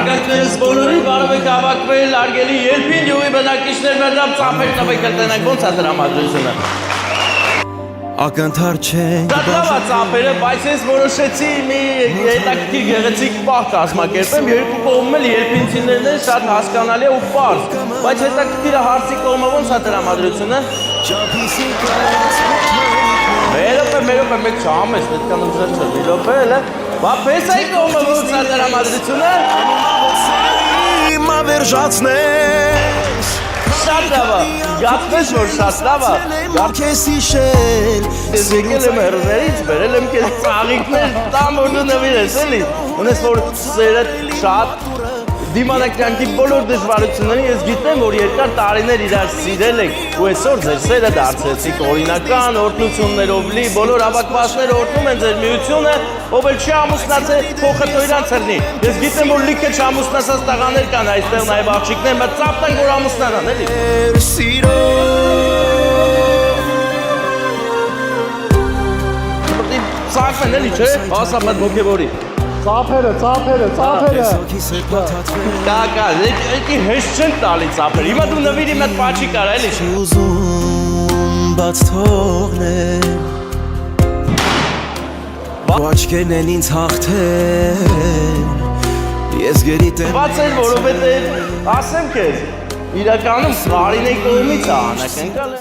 Հարգանքներս բոլորի բարով եք հավաքվել, արգելի երբին յուղի բնակիչներ մերդապ ծապեր տվեք կրտնենք, ոնց է տրամադրությունը։ Ակնթար չենք Շատլավա ծապերը, բայց ես որոշեցի մի հետաքրքիր գեղեցիկ պահ կազմակերպեմ, երկու կողմում էլ երբինցիներն են շատ հասկանալի ու պարզ, բայց հետաքրքիրը հարցի կողմը ոնց է տրամադրությունը։ Մերոպե, մեկ չամես, պետքան ուժեր չէ, մերոպե էլ է, բա պեսայի կողմը ոնց է տրամադրությունը։ Հիմա վերջացնես Շատ լավա, գատպես որ շատ լավա, քեզ հիշել ես եկել եմ հեռուներից, բերել եմ քեզ ծաղիկներ, տամ որ դու նվիրես էլի, ունես որ սերդ շատ դիմանակյանքի բոլոր դժվարություններին ես գիտեմ, որ երկար տարիներ իրար սիրել եք ու այսօր ձեր սերը դարձեցիք օրինական, օրհնություններով լի, բոլոր հավաքվածները օրհնում են ձեր միությունը, ով էլ չի ամուսնացել, փոխը տոյրանց հրնի։ Ես գիտեմ, որ լիքը չամուսնացած տղաներ կան այստեղ նաև աղջիկներ, բայց ծափտանք, որ ամուսնանան, էլի։ Սիրո Ծափեն էլի, չէ՞, ասա մտ ոգևորի։ Ծափերը Կա, եկի հեշտ չեն տալի ծափերը, հիմա դու նվիրի մտ պաչի կարա, էլի։ ուզում բաց թողնել Աչքերն են ինձ հաղթել Ես գերիտեմ Բաց էր, որովհետև ասեմ քեզ, իրականում Կարինեի կողմից է անակնկալ